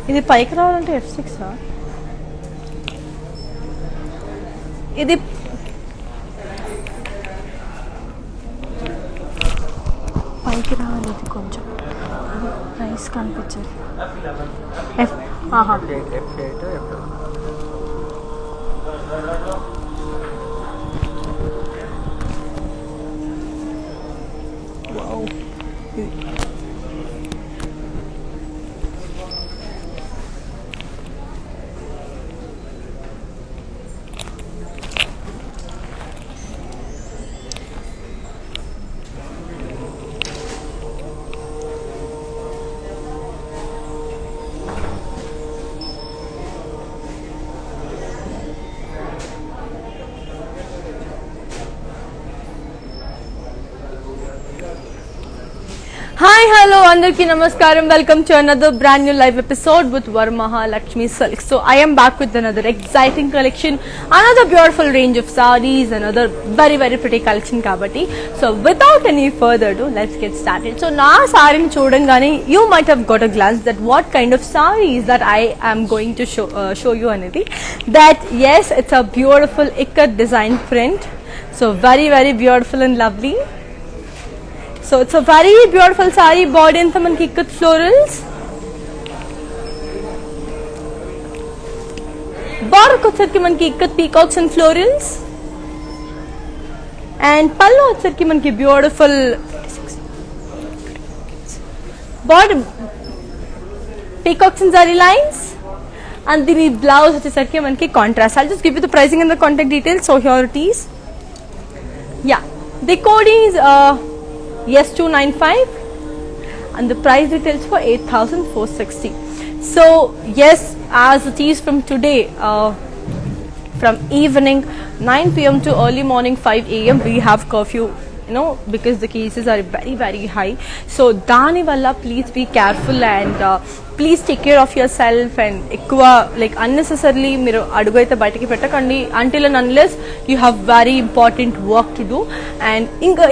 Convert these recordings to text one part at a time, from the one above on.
ఇది పైకి రావాలంటే F6 ఇది పైకి రావాలి. ఇది కొంచెం ప్రైస్ కనిపించదు. Hi, hello, andarki namaskaram. Welcome to another brand new live episode with Varamahalakshmi Silks. So I am back with another exciting collection, another beautiful range of sarees, another very pretty collection kabatti. So without any further ado, let's get started. So na saree ni chudangane you might have got a glance that what kind of sarees that I am going to show you anedi. That yes, it's a beautiful ikat design print. So very beautiful and lovely. So it's a very beautiful saree. Body anta manki ikat florals. Border వచ్చేసరికి మనకి ikat peacocks and florals. And పళ్ళు వచ్చేసరికి మనకి beautiful border peacocks and zari lines. And the blouse వచ్చేసరికి మనకి contrast. I'll just give you the pricing and the contact details. So here it is. Yeah, the code is S295 and the price details for 8,460. So yes, as it is from today, from evening 9 p.m. to early morning 5 a.m. we have curfew, you know, because the cases are very high. So dani valla please be careful and please take care of yourself and ఎక్కువ like unnecessarily మీరు అడుగు అయితే బయటికి పెట్టకండి until and unless you have very important work to do. And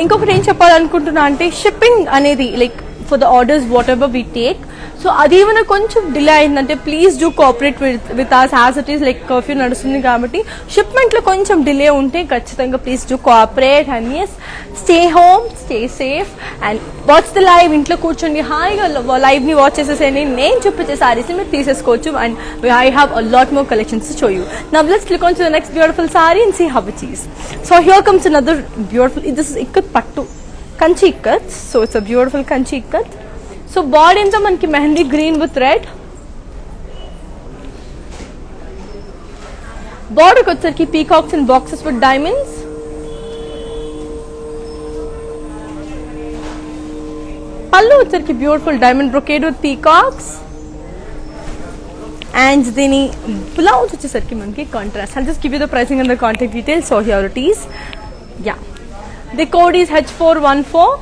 ఇంకొకటి ఏం చెప్పాలనుకుంటున్నా అంటే shipping అనేది like for the orders whatever we take, so అది ఏమైనా కొంచెం డిలే అయిందంటే please do cooperate with us as it is like curfew నడుస్తుంది కాబట్టి షిప్మెంట్లో కొంచెం డిలే ఉంటే ఖచ్చితంగా please do cooperate and as stay home, stay safe and watch the live. ఇంట్లో కూర్చోండి హాయిగా లైవ్ ని వాచ్ చేసేసేయండి. నేను చూపించే సారీస్ మీరు తీసేసుకోవచ్చు and I have a lot more collections to show you. Now let's click on to the next beautiful sari and see how it is. So here comes another beautiful, this is ikat pattu Kanchi ikat. So it's a beautiful Kanchi ikat. So body అంతా మనకి mehndi green with red. బార్డర్కి వచ్చరికి peacocks and boxes with diamonds. పళ్ళు వచ్చరికి beautiful diamond brocade with peacocks and దీని blouse వచ్చేసరికి మనకి contrast. I'll just give you the pricing and the contact details. So here it is. Yeah, the code is H414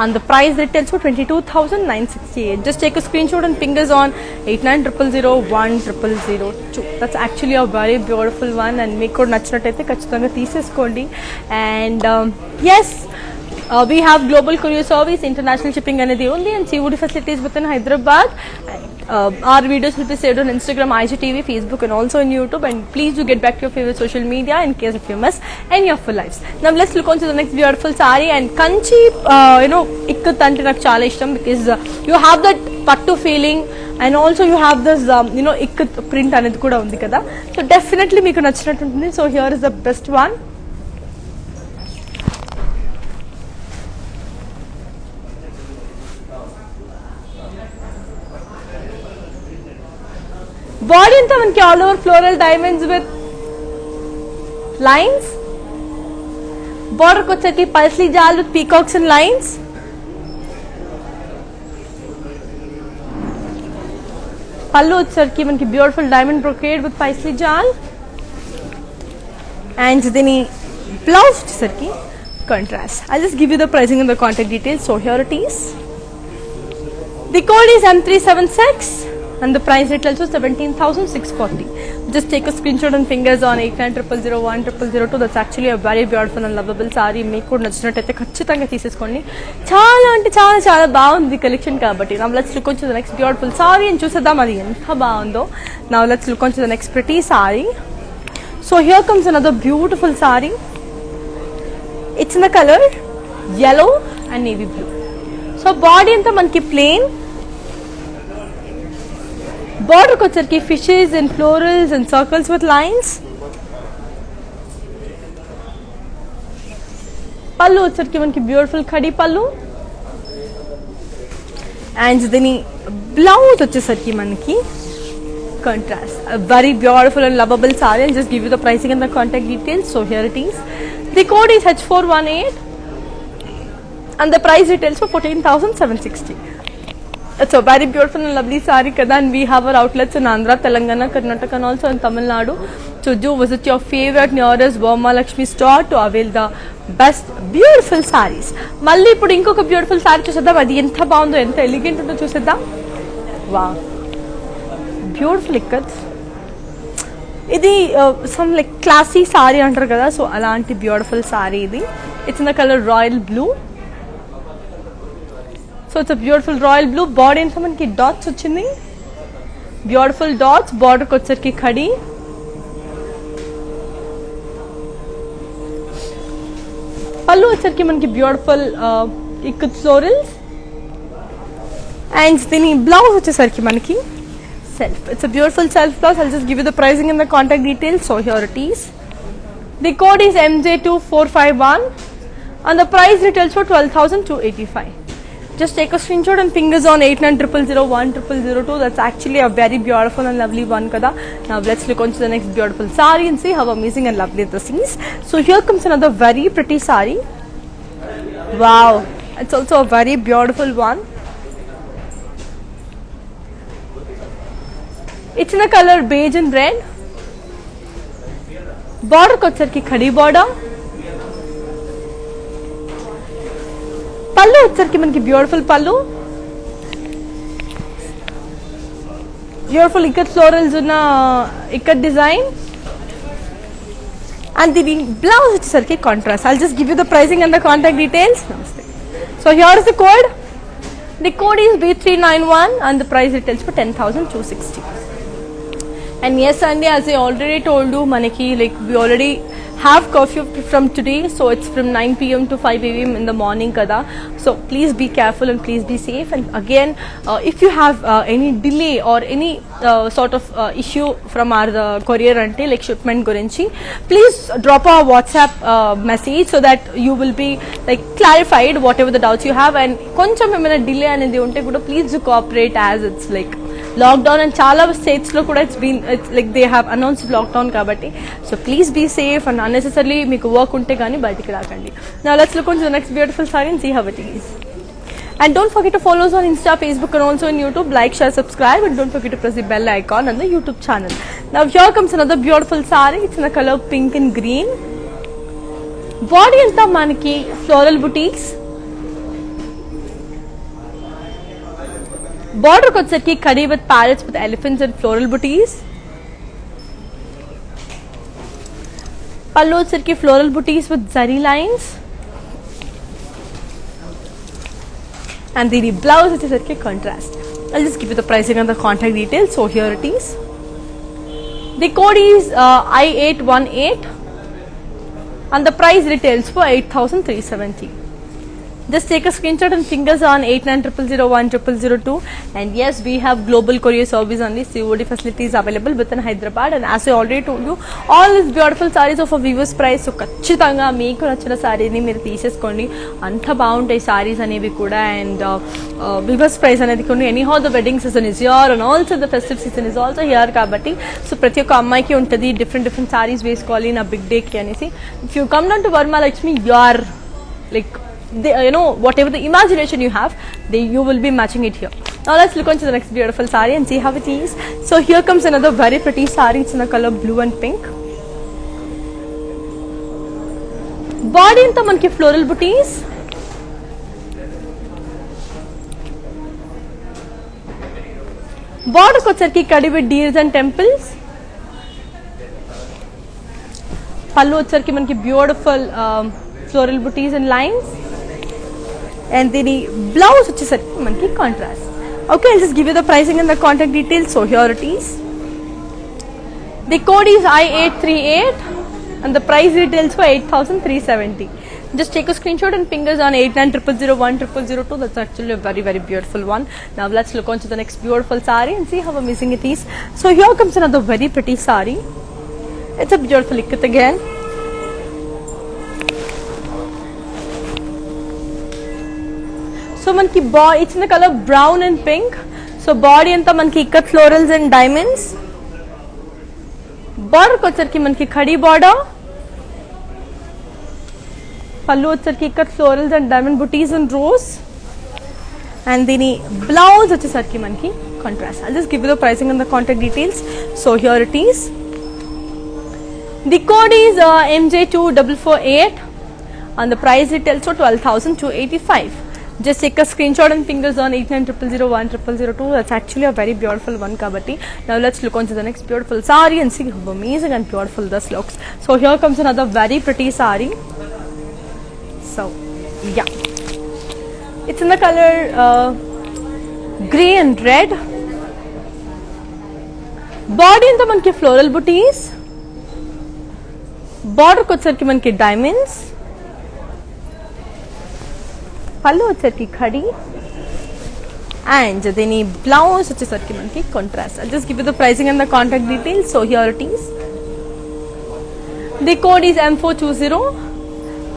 and the price retails for 22,968. Just take a screenshot and fingers on 8900010002. That's actually a very beautiful one and make code nachinataithe kachithanga teeseskondi. And yes, we have global courier service, international shipping anedi only and COD facilities within Hyderabad. Our videos will be saved on Instagram, IGTV, Facebook and also on YouTube. And please do get back to your favorite social media in case if you miss any of your lives. Now let's look on to the next beautiful saree. And kanchi, ikkat ante నాకు చాలా ఇష్టం because you have that pattu feeling and also you have this ikkat print అనేది కూడా ఉంది కదా. So definitely మీకు నచ్చినట్టు ఉంటుంది. So here is the best one. Body అంతా మనకి all over floral diamonds with lines. బార్డర్కి వచ్చేకి పల్స్లీ జాల్ విత్ పీకాక్స్ అండ్ లైన్స్. పళ్ళు వచ్చేసరికి మనకి beautiful diamond brocade with paisley jaal and దీని బ్లౌజ్ వచ్చేసరికి contrast. I'll just give you the pricing and the contact details. So here it is. The code is M376 and the price rate also 17,640. Just take a screenshot and fingers on 8900010002. That's actually a very beautiful and lovable saree. మీకు కూడా నచ్చినట్టయితే ఖచ్చితంగా తీసేసుకోండి. చాలా అంటే చాలా చాలా బాగుంది కలెక్షన్ కాబట్టి. Now let's look onto the next beautiful saree and చూసేద్దాం అది ఎంత బాగుందో. Now let's look onto the next pretty saree. So here comes another beautiful saree. It's in the color yellow and navy blue. So body anta manki plain, border kocherki fishes and florals and circles with lines. Pallu వచ్చరికి మనకి beautiful khadi పల్లు and దీని blouse వచ్చేసరికి మనకి contrast. A very beautiful and lovable saree. I'll just give you the pricing and the contact details. So here it is. The code is H418 and the price retails for 14,760. It's a very beautiful and lovely saree kada, and we have our outlets in Andhra, Telangana, Karnataka and also in Tamil Nadu. So do visit your favorite nearest Varma Lakshmi store to avail the best beautiful sarees. Malli ippudu inkoka beautiful saree chuseddam. Adi enta baagundo, enta elegant undo chuseddam. Wow, beautiful ikkats. ఇది some like classy saree అంటారు కదా, so అలాంటి beautiful saree ఇది. It's in the color royal blue. So it's a beautiful royal blue. Body అంతా మనకి dots వచ్చింది, beautiful dots. Border కి వచ్చరికి ఖడి, పల్లు వచ్చరికి మనకి బ్యూటిఫుల్ ఇక్కత్ ఫ్లోరల్స్ అండ్ దీని బ్లౌజ్ వచ్చేసరికి మనకి self. It's a beautiful self blouse. I'll just give you the pricing and the contact details. So here it is. The code is MJ2451 and the price retails for 12,285. Just take a screenshot and fingers on 8900010002. That's actually a very beautiful and lovely one kada. Now let's look on to the next beautiful saree and see how amazing and lovely this is. So here comes another very pretty saree. Wow, it's also a very beautiful one. It's in the color beige and red. Border kocherki khadi border. Pallu వచ్చరికి మనకి beautiful పల్లు, beautiful ikat florals ఉన్న ikat design and the blouse వచ్చేసరికి contrast. I'll just give you the pricing and the contact details. Namaste. So here is the code. The code is B391 and the price retails for 10,260. And yes Andy, as I already told you, manaki like we already have curfew from today, so it's from 9 p.m. to 5 a.m. in the morning kada. So please be careful and please be safe. And again, if you have any delay or any sort of issue from our courier ante like shipment gurinchi, please drop our WhatsApp message so that you will be like clarified whatever the doubts you have. And koncham emana delay anedi unte kuda please do cooperate, as it's like lockdown and chala states lo kuda it's like they have announced lockdown kabatti. So please be safe and unnecessarily meeku work unte gaani bayatiki raakandi. Now let's look on to the next beautiful saree and see how it is. And don't forget to follow us on Insta, Facebook and also on YouTube. Like, share, subscribe and don't forget to press the bell icon on the YouTube channel. Now here comes another beautiful saree. It's in the color pink and green. Body anta manaki floral boutiques. Border kocherki khadi with parrots with elephants and floral booties. Pallu వచ్చరికి floral booties with zari lines. And the blouse వచ్చరికి contrast. I'll just give you the pricing and the contact details. So here it is. The code is I818 and the price retails for 8,370. Just take a screenshot and fingers on 8900010002. And yes, we have global courier service on this COD facilities available within Hyderabad. And as I already told you, all these beautiful sarees of a viewers price. So ఖచ్చితంగా మీకు నచ్చిన సారీని మీరు తీసేసుకోండి. అంత బాగుంటాయి సారీస్ అనేవి కూడా. And viewers price అనేది కొన్ని anyhow the wedding season is here and also the festive season is also here కాబట్టి సో ప్రతి ఒక్క అమ్మాయికి ఉంటుంది డిఫరెంట్ సారీస్ వేసుకోవాలి నా బిగ్ డేకి అనేసి. If you come down to Varma Lakshmi, you are like you know whatever the imagination you have, you will be matching it here. Now let's look on to the next beautiful saree and see how it is. So here comes another very pretty saree. It's in the color blue and pink. Body anta manki floral booties. Border వచ్చరికి కడి with deers and temples. పళ్ళు వచ్చరికి మనకి beautiful floral butis and lines. And దీని blouse వచ్చేసరికి మనకి contrast. Okay, I'll just give you the pricing and the contact details. So here it is. The code is I838 and the price retails for 8,370. Just take a screenshot and fingers on 8900010002. That's actually a very, very beautiful one. Now let's look on to the next beautiful saree and see how amazing it is. So here comes another very pretty saree. It's a beautiful ikat again. So manki it's in the color brown and pink. So body anta manki ikat florals and diamonds. Border వచ్చరికి మనకి khadi border. పళ్ళు వచ్చరికి ikat florals and diamond buttis and rose. And దీని blouse వచ్చేసరికి మనకి contrast. I'll just give you the pricing and the contact details. So here it is. The code is MJ2448 and the price retails for 12,285. Just take a screenshot and fingers on 8900010002. That's actually a very beautiful one kabatti. Now let's look on to the next beautiful saree and see how amazing and beautiful this looks. So here comes another very pretty saree. So yeah, it's in the color grey and red. Body anta manki floral booties. Border kocharki manki diamonds. పళ్ళు వచ్చరికి khadi and దీని blouse వచ్చేసరికి మనకి contrast. I'll just give you the pricing and the contact details. So here it is. The code is M420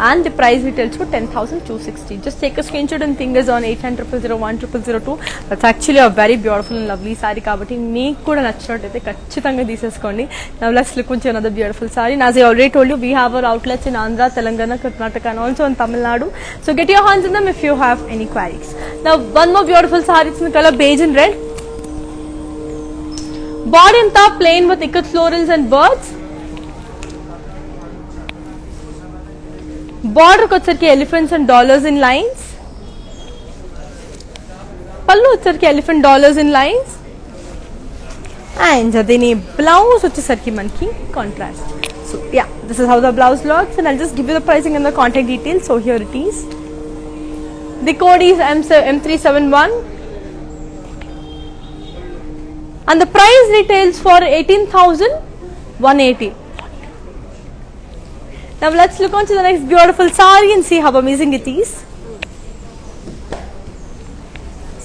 and the price retails for 10,260. Just take a screenshot and fingers on 8900010002. That's actually a very beautiful and lovely saree kabatti meeku kuda nachinatayite kachithanga teeseskondi. Now let's look into another beautiful saree. As I already told you, we have our outlets in Andhra, Telangana, Karnataka and also in Tamil Nadu. So get your hands on them if you have any queries. Now one more beautiful saree. It's in the color beige and red. Body anta plain with ikat florals and birds. Border వచ్చరికి elephants and dollars in lines. పళ్ళు వచ్చరికి elephant dollars in lines. And దీని blouse వచ్చేసరికి మనకి contrast. So yeah, this is how the blouse looks and I'll just give you the pricing and the contact details. So here it is. The code is M371 and the price retails for 18,180. Now let's look on to the next beautiful saree and see how amazing it is.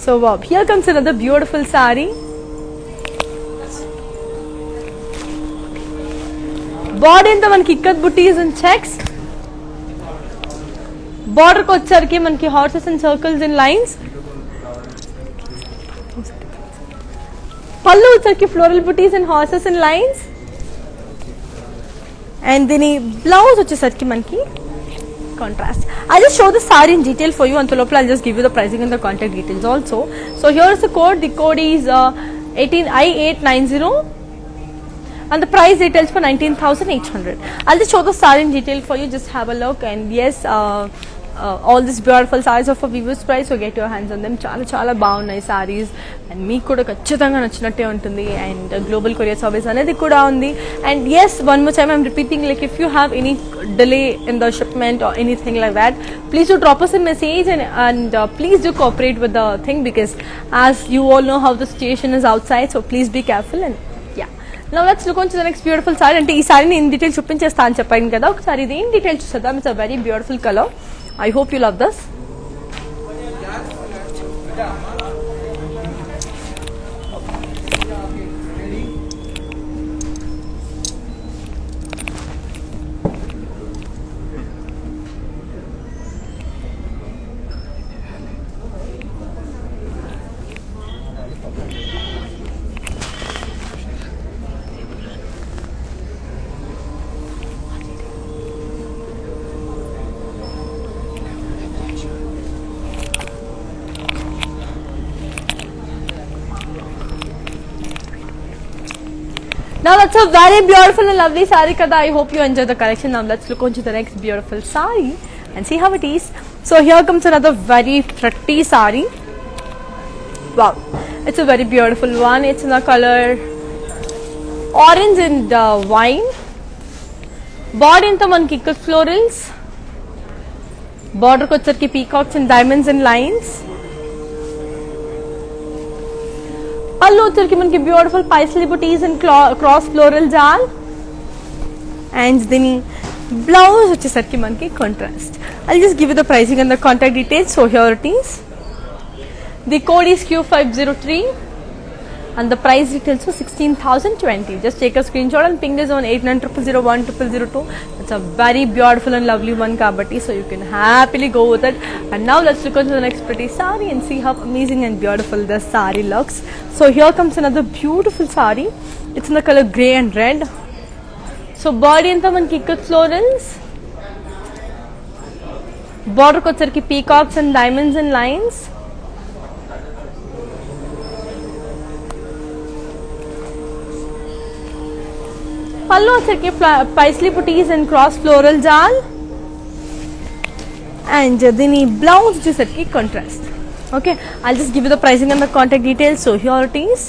So wow, here comes another beautiful saree. Body anta manki ikkat booties and checks. Border ko వచ్చరికి మనకి horses and circles in lines. పళ్ళు వచ్చరికి floral booties and horses in lines. And దీని blouse వచ్చేసరికి మనకి contrast. I'll just show the saree in detail for you. Antalopa I'll just give you the pricing and the contact details also. So here is the code. The code is 18I890 and the price retails for 19,800. I'll just show the saree in detail for you. Just have a look and yes, all these beautiful sarees of a viewers price, so get your hands on them. చాలా బాగున్నాయి sarees and మీకు కూడా ఖచ్చితంగా నచ్చినట్టే ఉంటుంది and global courier service అనేది కూడా ఉంది. And yes, one more time I'm repeating, like if you have any delay in the shipment or anything like that, please do drop us a message and please do cooperate with the thing because as you all know how the situation is outside, so please be careful. And yeah, now let's look on to the next beautiful saree. అంటే ఈ సారీని in detail చూపించేస్తా అని చెప్పాను కదా, ఒకసారి ఇది in detail చూసేద్దాం. It's a very beautiful colour. I hope you love this. Now that's a very beautiful and lovely saree kada. I hope you enjoy the collection. Now let's look on to the next beautiful saree and see how it is. So here comes another very pretty saree. Wow, it's a very beautiful one. It's in the color orange and wine. Body anta manki ikat florals. Border kochar peacocks and diamonds and lines. Pallu వచ్చరికి మనకి beautiful Paisley buttis and cross floral జాల్ and దీని blouse వచ్చేసరికి మనకి contrast. I'll just give you the pricing and the contact details. So here it is. The code is Q503 and the price details for 16,020. Just take a screenshot and ping us on 8900010002. It's a very beautiful and lovely one kabatti, so you can happily go with it. And now let's look into the next pretty saree and see how amazing and beautiful the saree looks. So here comes another beautiful saree. It's in the color grey and red. So body anta manki ikat florals. Border kochar peacocks and diamonds and lines. Pallu వచ్చరికి Paisley buttis and cross floral జాల్ and దీని blouse వచ్చేసరికి contrast. Okay, I'll just give you the pricing and the contact details. So here it is.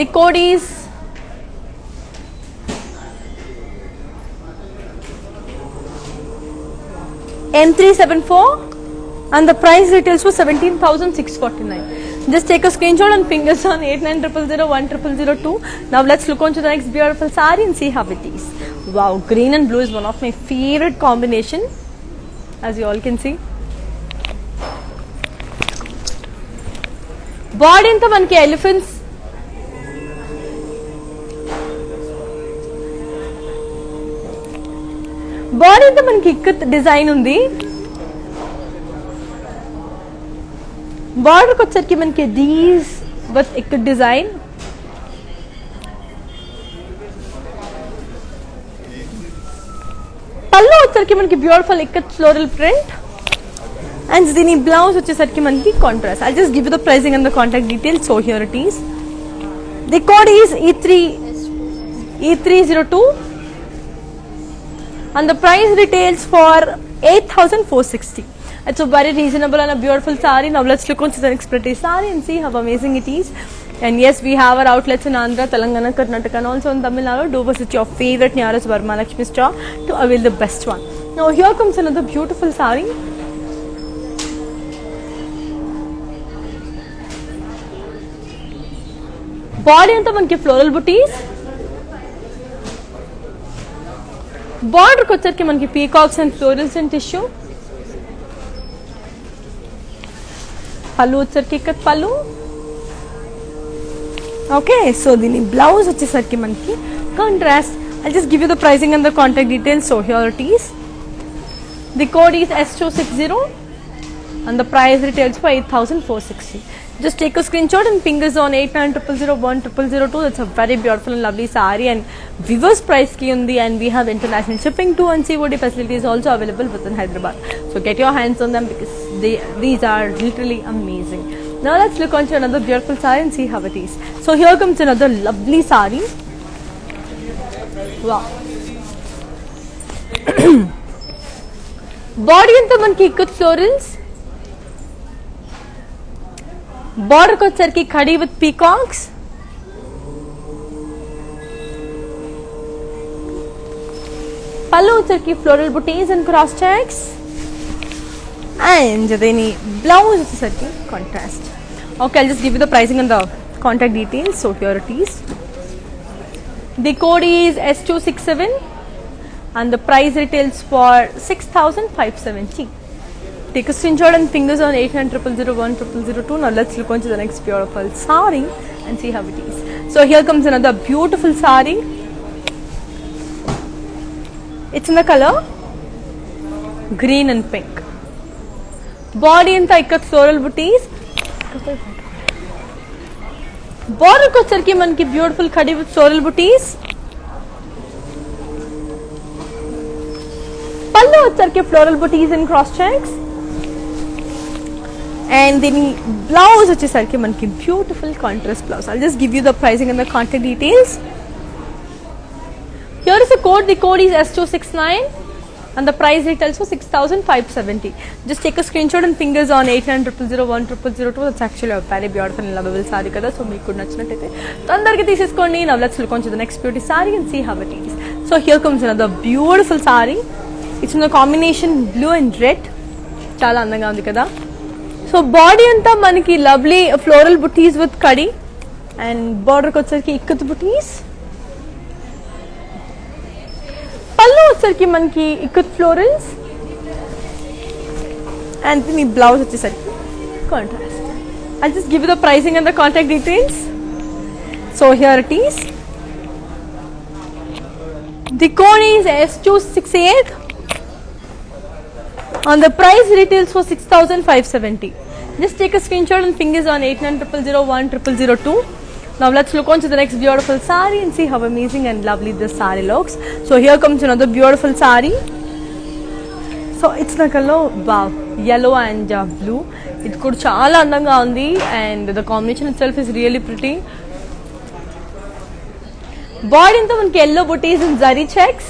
The code is M374 and the price details for 17,649. Just take a screenshot and ping us on 8900010002. Now let's look on to the next beautiful saree and see how it is. Wow, green and blue is one of my favorite combination, as you all can see. Body anta manki elephants. Body anta manki ikkat design undi. Border వచ్చరికి మనకి these with ikat design. పల్లు వచ్చరికి మనకి beautiful ikat floral print and దీని blouse వచ్చేసరికి మనకి contrast. I'll just give you the pricing and the contact details. So here it is. The code is E302 and the price retails for 8,460. It's a very reasonable and a beautiful saree. Now let's look into the next pretty saree and see how amazing it is. And yes, we have our outlets in Andhra, Telangana, Karnataka and also in Tamil Nadu. Do visit your favorite nearest Varmalakshmi store to avail the best one. Now here comes another beautiful saree. Body anta manki floral booties. Border kocharki manki peacocks and florals and tissue. పల్లు వచ్చరికి ఇక్కత్ పల్లు. Okay, so దీని blouse వచ్చేసరికి మనకి contrast. I'll just give you the pricing and the contact details. So here it is. The code is S260 and the price retails for 8,460. Just take a screenshot and ping us on 8900010002. That's a very beautiful and lovely saree and viewers price ki undi, and we have international shipping too and COD facilities also available within Hyderabad. So get your hands on them because these are literally amazing. Now let's look on to another beautiful saree and see how it is. So here comes another lovely saree. Wow. Body anta manki ikat florals. Border kocharki khadi with peacocks. Pallu వచ్చరికి floral booties and cross checks. And దీని blouse వచ్చేసరికి contrast. Okay, I'll just give you the pricing and the contact details. So here it is. The code is S267 and the price retails for 6,570. Take a screenshot and ping us on 8900010002. Now let's look on to the next beautiful saree and see how it is. So here comes another beautiful saree. It's in the color green and pink. Body anta ikat floral booties. Border kocharki manki beautiful khadi with floral booties. Pallu వచ్చరికి floral booties and cross checks. And దీని blouse వచ్చేసరికి మనకి beautiful contrast blouse. I'll just give you the pricing and the contact details. Here is the code. The code is S269 and the price retails for 6,570. Just take a screenshot and fingers on 8900010002. That's actually a very beautiful and lovable saree kada. So meeku kuda nachinatayite tondarga teeseskondi. Now let's look on to the next beauty saree and see how it is. So here comes another beautiful saree. It's in the combination blue and red. Chala andanga undi kada. So body anta manaki lovely floral booties with kadi and border ko వచ్చేసరికి ikat booties. పళ్ళు వచ్చేసరికి మనకి ikat florals and the blouse వచ్చేసరికి contrast. I'll just give you the pricing and the contact details. So here it is. The code is S268 and the price retails for 6,570. Just take a screenshot and fingers on 8900010002. Now let's look on to the next beautiful saree and see how amazing and lovely this saree looks. So here comes another beautiful saree. So it's the color, wow, yellow and blue. It could chala andanga undi and the combination itself is really pretty. Body into manki yellow booties and zari checks.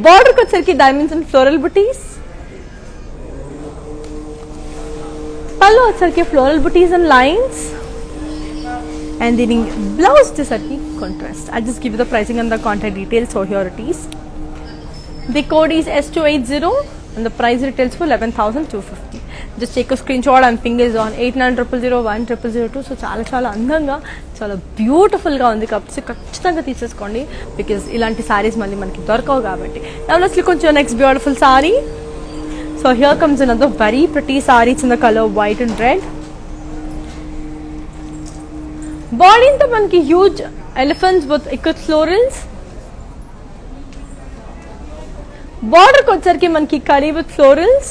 Border ko వచ్చేసరికి diamonds and floral booties. పళ్ళు వచ్చేసరికి floral booties and lines. And the blouse వచ్చేసరికి contrast. I'll just give you the pricing and the contact details. So here it is. The code is S280 and the price retails for 11,250. Just take a screenshot and fingers on 8900010002. So చాలా చాలా అందంగా చాలా బ్యూటిఫుల్గా ఉంది కాబట్టి ఖచ్చితంగా తీసేసుకోండి because ఇలాంటి సారీస్ మళ్ళీ మనకి దొరకవు కాబట్టి. Now let's look at your next beautiful saree. So here comes another very pretty saree. It's in the color white and red. Body into manki huge elephants with ikat florals. Border ko వచ్చేసరికి మనకి కడి with florals.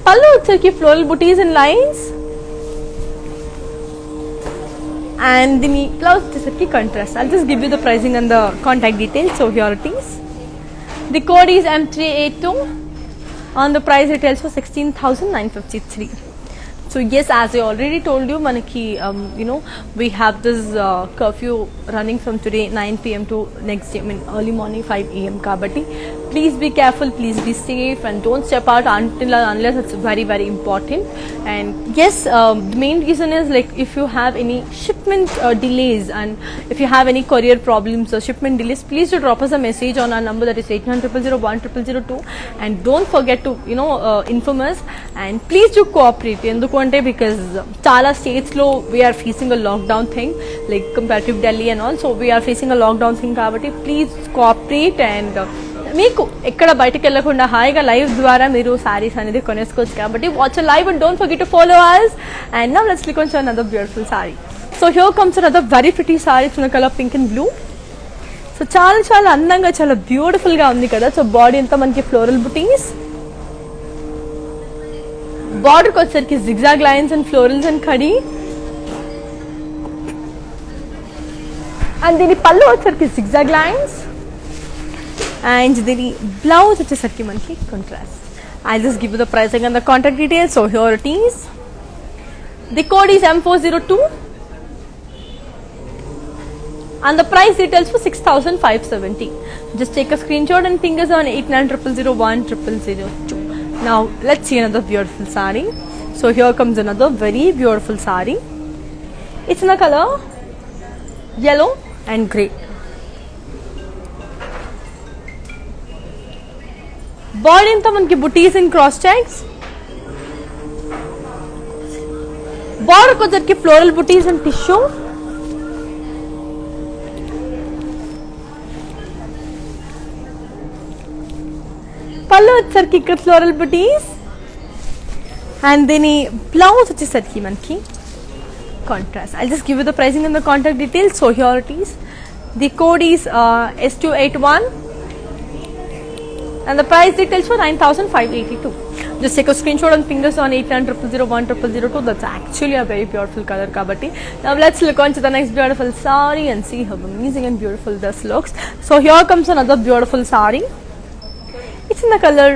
పళ్ళు వచ్చేసరికి floral booties and lines. And the blouse వచ్చేసరికి contrast. I'll just give you the pricing and the contact details. So here it is. The code is M382 and the price retails for 16,953. So yes, as I already told you, manaki we have this curfew running from today 9 p.m. to next day, I mean early morning 5 a.m. kabatti please be careful, please be safe and don't step out until unless it's very very important. And yes, the main reason is like if you have any shipment delays and if you have any courier problems or shipment delays, please do drop us a message on our number that is 8900010002 and don't forget to inform us and please do cooperate ఎందుకంటే because చాలా states లో we are facing a lockdown thing like comparative Delhi and all, so we are facing a lockdown thing కాబట్టి please cooperate and మీకు ఎక్కడ బయటకు వెళ్ళకుండా హాయిగా live ద్వారా మీరు సారీస్ అనేది కొనేసుకోవచ్చు కాబట్టి watch a live and don't forget to follow us. And now let's click on another beautiful saree. So here comes another very pretty saree. It's in the color pink and blue. So చాలా చాలా అందంగా చాలా beautiful గా ఉంది కదా. So body అంతా మనకి floral బుటీస్, border వచ్చేసరికి zigzag lines and florals and khadi. And దీని పళ్ళు వచ్చేసరికి zigzag lines and దీని బ్లౌజ్ వచ్చేసరికి మనకి contrast. I'll just give you the pricing and the contact details. So here it is. The code is M402 and the price retails for 6,570. Just take a screenshot and fingers on 8900010002. Now let's see another beautiful saree. So here comes another very beautiful saree. It's in the color yellow and grey. Body into manki booties and cross checks. Border ko jarki floral booties and tissue. పళ్ళు వచ్చేసరికి ఇక్కడ floral butis and దీని blouse వచ్చేసరికి మనకి contrast. I'll just give you the pricing and the contact details. So here it is. The code is S281 and the price details for 9,582. Just take a screenshot and fingers on 8900010002. That's actually a very beautiful color kabatti. Now let's look on to the next beautiful saree and see how amazing and beautiful this looks. So here comes another beautiful saree. It's in the color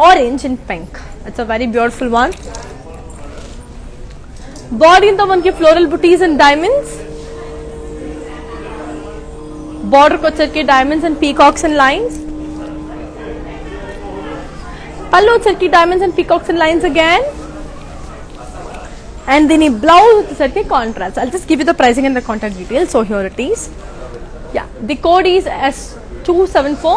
orange and pink. It's a very beautiful one. Body into manki floral booties and diamonds. Border కి వచ్చరికి diamonds and peacocks and lines. పళ్ళు వచ్చరికి diamonds and peacocks and lines again. And then blouse వచ్చరికి contrast. I'll just give you the pricing and the contact details. So here it is. Yeah, the code is S274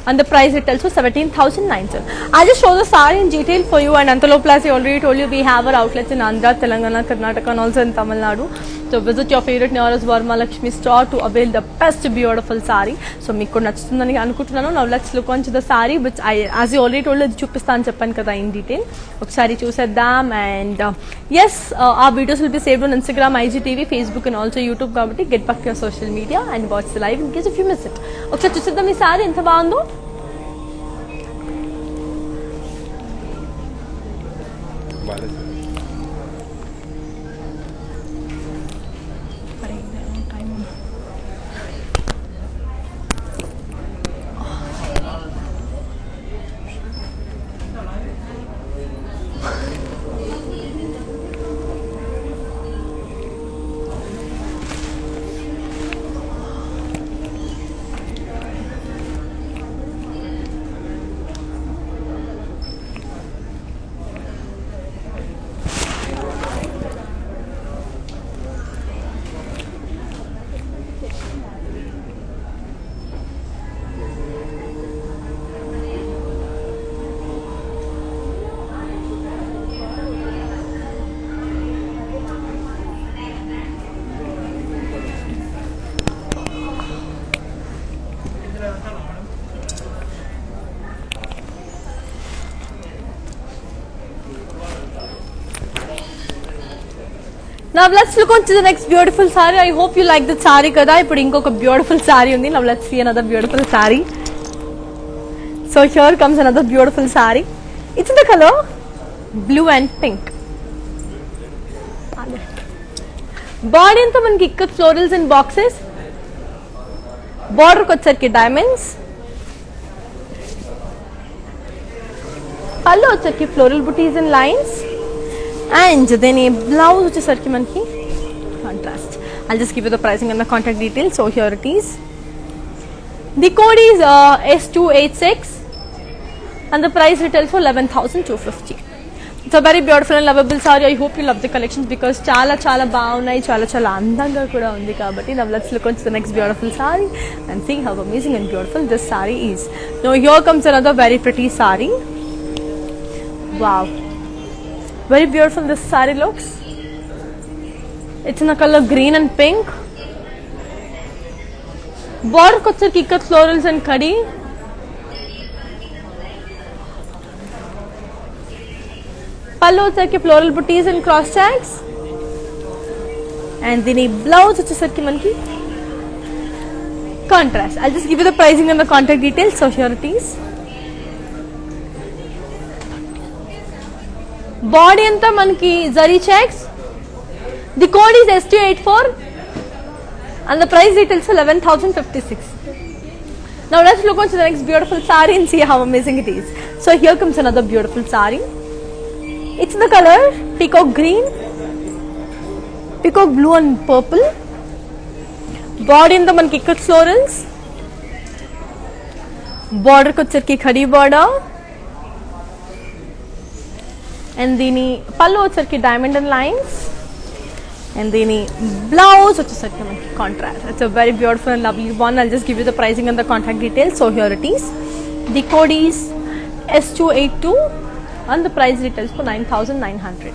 and the price it tells for 17,900. I'll just show the saree in detail for you. And Antalope Plus, I already told you we have our outlets in Andhra, Telangana, Karnataka and also in Tamil Nadu. So visit your favorite nearest Varmalakshmi store to avail the best beautiful saree. So meeku nachutundani anukuntunnanu. Now let's look onto the saree which I, as you already told, adi chupistanu cheppanu kada in detail. Okasari chuseddam. And yes, our videos will be saved on Instagram, IGTV, Facebook and also YouTube. Kabatti get back to your social media and watch the live in case if you miss it. Okasari chuseddam ee saree enta baagundo. Now let's look on to the next beautiful saree. I hope you like the saree kada. Ippudu inkoka beautiful saree undi. Now let's see another beautiful saree. So here comes another beautiful saree. It's in the color blue and pink. Body anta manaki ikkat florals and boxes. Border kochesariki diamonds. Pallu వచ్చరికి floral booties and lines. And then a blouse which is contrast. I'll just give you the pricing and the contact details. So here it is. The code is S286 and the price retails for 11,250. It's a very beautiful and lovable saree. I hope you love the collections because chala baagunnai, chala andanga kuda undi kabatti. Now let's look into the next beautiful saree and see how amazing and beautiful this saree is. Now here comes another very pretty saree. Wow. Very beautiful this saree looks. It's in the color green and pink. Border kochesariki ikkat florals and kadi. Pallu వచ్చరికి floral booties and cross checks. And then blouse వచ్చరికి manaki contrast. I'll just give you the pricing and the contact details. So here it is. Body anta manaki zari checks. The code is S284 and the price details 11,056. Now let's look on to the next beautiful saree and see how amazing it is. So here comes another beautiful saree. It's the color peacock green, peacock blue and purple. Body anta manaki ikkat florals. Border kochesariki khadi border. And దీని పళ్ళు వచ్చరికి diamond and lines. And దీని blouse వచ్చరికి మనకి contrast. It's a very beautiful and lovely one. I'll just give you the pricing and the contact details. So here it is. The code is S282 and the price retails for 9,900.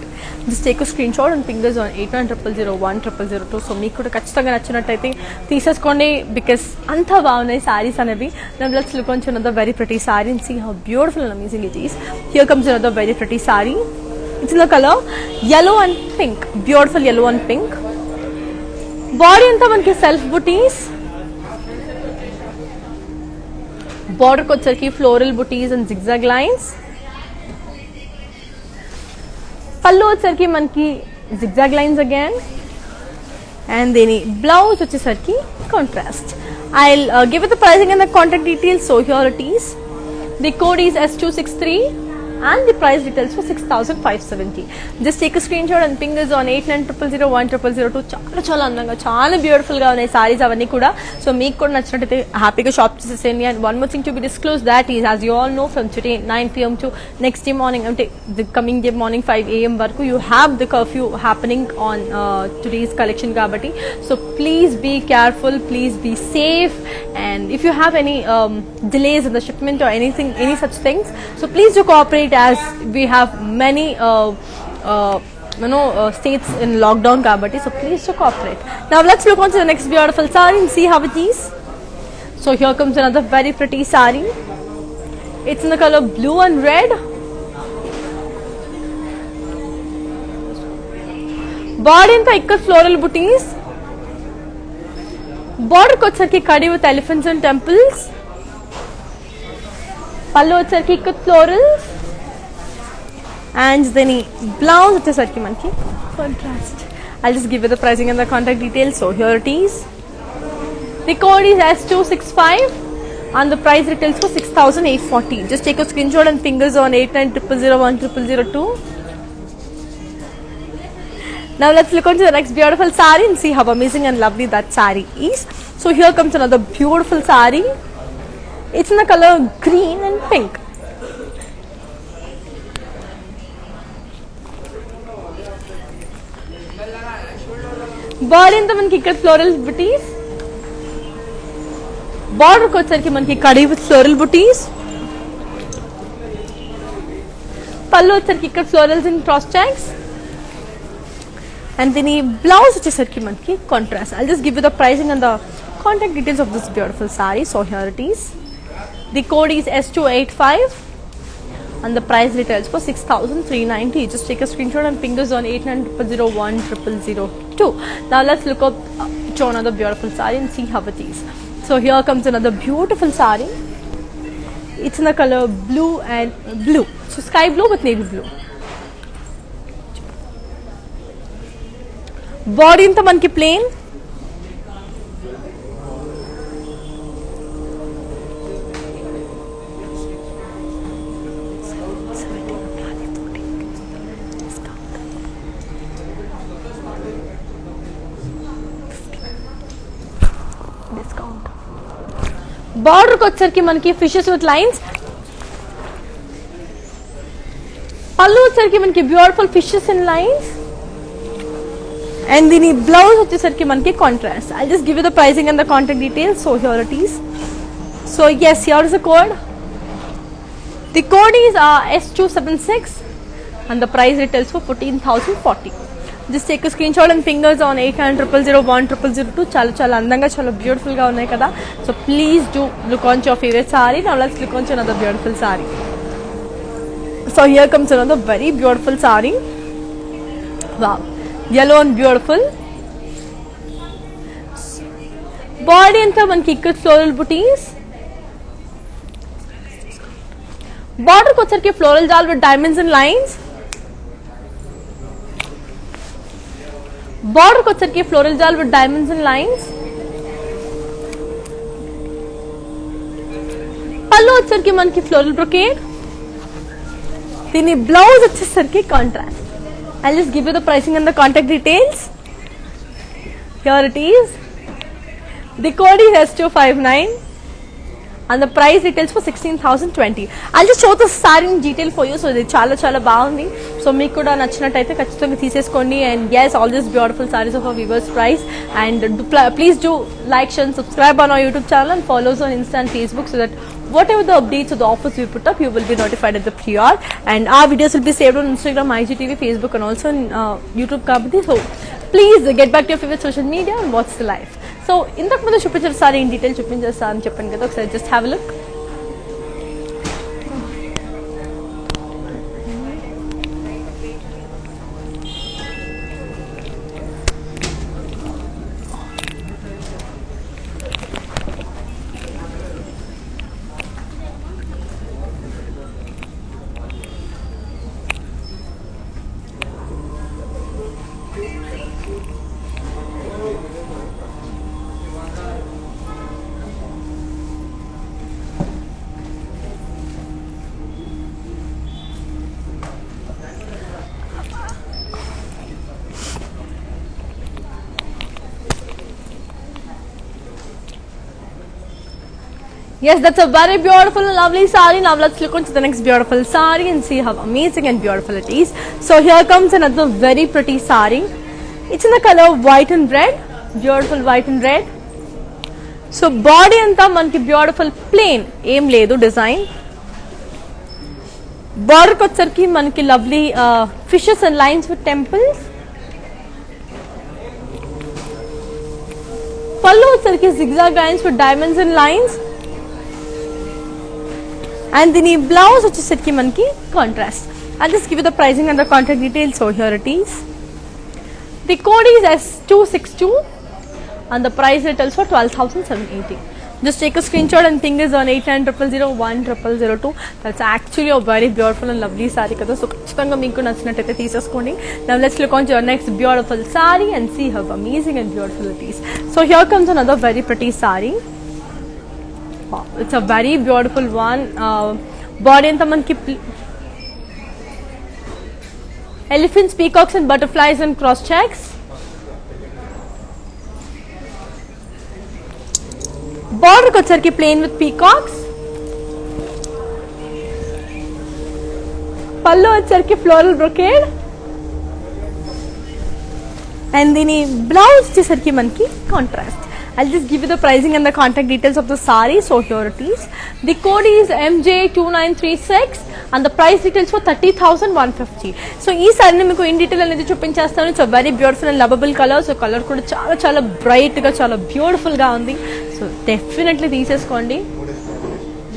Just take a screenshot and ping us on 8100010002. So మీకు కూడా ఖచ్చితంగా నచ్చినట్టయితే తీసేసుకోండి because అంత బాగున్నాయి sarees అనేవి. Now let's look on to another very pretty saree and see how beautiful and amazing it is. Here comes another very pretty saree. It's in the color yellow and pink. Beautiful yellow and pink. Body అంతా మనకి self booties. Border వచ్చరికి floral booties and zigzag lines. పళ్ళు వచ్చరికి మనకి zigzag lines again. And then blouse వచ్చేసరికి contrast. I'll give it the pricing and the contact details. So here it is. The code is S263 and the price details for 6,570. Just take a screenshot and ping us on 8900010002. చాలా చాలా అందంగా చాలా beautiful గా ఉన్నాయి సారీస్ అవన్నీ కూడా. So మీకు కూడా నచ్చినట్టయితే హ్యాపీగా షాప్ చేసేసేయండి. And one more thing to be disclose that is as you all know from today 9 PM to next day morning, అంటే the coming day morning 5 AM వరకు you have the curfew happening on today's collection kabatti. So please be careful, please be safe, and if you have any delays in the shipment or anything, any such things, so please do cooperate as we have many states in lockdown kabatti. So please do cooperate. Now let's look on to the next beautiful saree and see how it is. So here comes another very pretty saree. It's in the color blue and red. Body in the ikkat floral booties. Border kochaki kadi with elephants and temples. Pallu వచ్చరికి ikkat florals. And then blouse వచ్చేసరికి మనకి contrast. I'll just give you the pricing and the contact details. So here it is. The code is S265 and the price retails for 6,840. Just take a screenshot and fingers on 8900010002. Now let's look onto the next beautiful saree and see how amazing and lovely that saree is. So here comes another beautiful saree. It's in the color green and pink. Body in the manki ikkada floral booties. Border kochariki manki kadi with floral booties. Pallu వచ్చరికి ఇక్కడ florals in cross checks. And then the blouse వచ్చేసరికి మనకి contrast. I'll just give you the pricing and the contact details of this beautiful saree. So here it is. The code is S285 and the price retails for 6,390. Just take a screenshot and fingers on 8900010002. Now let's look up to another beautiful saree and see how it is. So here comes another beautiful saree. It's in the color blue and blue. So sky blue with navy blue. Body ఇంత మనకి plain. Border వచ్చరికి మనకి fishes with lines. పల్లు వచ్చరికి మనకి beautiful fishes in lines. And the blouse వచ్చేసరికి మనకి contrast. I'll just give you the pricing and the contact details. So here it is. So yes, here is the code. The code is S276 and the price retails for 14,040. Just take a screenshot and fingers on 8900010002. చాలా చాలా అందంగా చాలా beautiful గా ఉన్నాయి కదా. So please do look on to your favorite saree. Now let's look on to another beautiful saree. So here comes another very beautiful saree. Wow. Yellow and beautiful. Body anta manki ikkad floral booties. Border kocharki floral jal with diamonds and lines. Border kocharki floral jal with diamonds and lines. Pallu వచ్చరికి మనకి floral brocade. దీని blouse వచ్చేసరికి contrast. I'll just give you the pricing and the contact details. Here it is. The code is S259 and the price retails for 16,020. I'll just show the saree in detail for you. So ఇది చాలా చాలా బాగుంది. So మీకు కూడా నచ్చినట్టయితే ఖచ్చితంగా తీసేసుకోండి. And yes, all these beautiful sarees of our viewers price. And please do like, share and subscribe on our YouTube channel and follow us on Insta and Facebook so that whatever the updates or the offers we put up, you will be notified at the prior. And our videos will be saved on Instagram, IGTV, Facebook and also on YouTube kabatti. So please get back to your favorite social media and watch the live. So ఇంతకు ముందు చూపించారు sorry in detail చూపించేస్తా అని చెప్పాను కదా, ఒకసారి just have a look. Yes, that's a very beautiful and lovely saree. Now let's look into the next beautiful saree and see how amazing and beautiful it is. So here comes another very pretty saree. It's in the color white and red. Beautiful white and red. So body anta manki beautiful plain em ledu design. Border kochesarki manki lovely fishes and lines with temples. Pallu వచ్చరికి zigzag lines with diamonds and lines. And the blouse వచ్చేసరికి మనకి contrast. I'll just give you the pricing and the contact details. So here it is. The code is S262 and the price retails for 12,780. Just take a screenshot and think is on 8900010002. That's actually a very beautiful and lovely saree kada. So ఖచ్చితంగా మీకు నచ్చినట్టయితే తీసేసుకోండి. Now let's look on to your next beautiful saree and see how amazing and beautiful it is. So here comes another very pretty saree. Wow, it's a very beautiful one. Body anta manki elephants, peacocks and butterflies and cross checks. Border kochesariki plain with peacocks. Pallu వచ్చరికి floral brocade. And the blouse వచ్చేసరికి మనకి contrast. I'll just give you the pricing and the contact details of the saree. So here it is. The code is MJ2936 and the price details for 30,150. So ee saree ni meeku in detail anedi chupinchestanu. It's a very beautiful and lovable color. So color kuda చాలా bright ga చాలా beautiful ga undi. So definitely తీసేసుకోండి.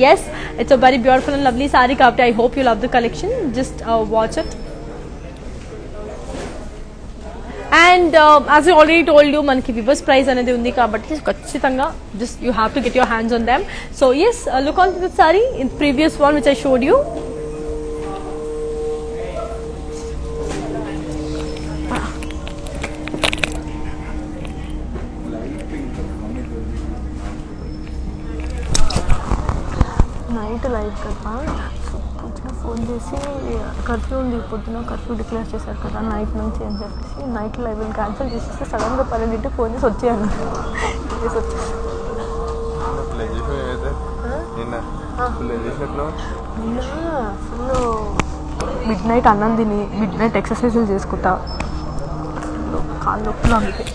Yes, it's a very beautiful and lovely saree kabatti I hope you love the collection. Just watch it. And as I already told you, manki Vivas price anedi undi kabatti ఖచ్చితంగా just you have to get your hands on them. So yes, look on to the saree in previous one which I showed you. Night live కదా పొద్దున phone చేసి curfew ఉంది, పొద్దున curfew declare చేశారు కదా night నుంచి అని చెప్పేసి నైట్ లైవ్ క్యాన్సిల్ చేసేస్తే సడన్గా 12 ఫోన్ చేసి వచ్చేయాలి. ఫుల్ మిడ్ నైట్ అన్నం తిని మిడ్ నైట్ ఎక్సర్సైజులు చేసుకుంటా కాళ్ళు నొప్పులు అందుకే.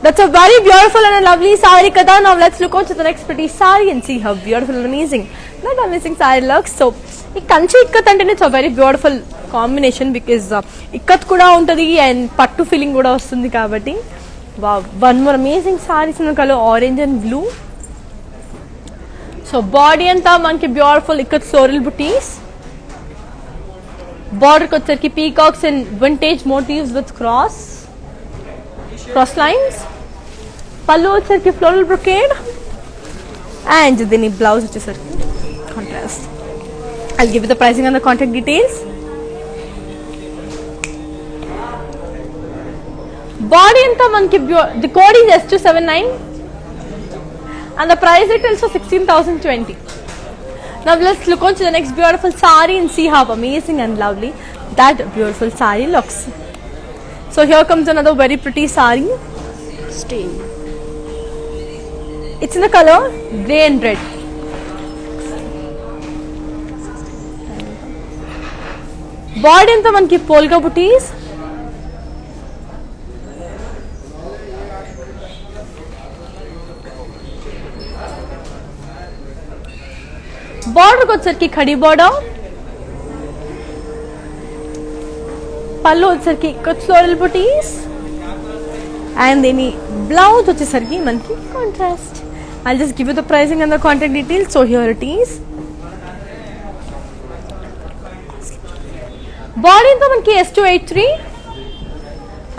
That's a very beautiful and a lovely saree kada. Now let's look on to the next pretty saree and see how beautiful and amazing that amazing saree looks. So ee kanchi ikkat ante it's a very beautiful combination because ikkat kuda untadi and pattu feeling kuda vastundi kabatti. Wow, one more amazing sarees in the color orange and blue. So body anta manki beautiful ikkat floral booties. Border kochesariki peacocks and vintage motifs with cross lines. Pallu వచ్చరికి floral brocade and దీని blouse వచ్చేసరికి contrast. I'll give you the pricing and the contact details. Body anta manki the code is S279 and the price retails for 16,020. Now let's look on to the next beautiful saree and see how amazing and lovely that beautiful saree looks. So here comes another very pretty saree. Stay. It's in the color grey and red. Body anta manki polka booties. Border వచ్చరికి khadi border. Pallu వచ్చరికి ikkat floral booties. And then blouse వచ్చేసరికి మనకి contrast. I'll just give you the pricing and the contact details. So here it is. Body anta manki S283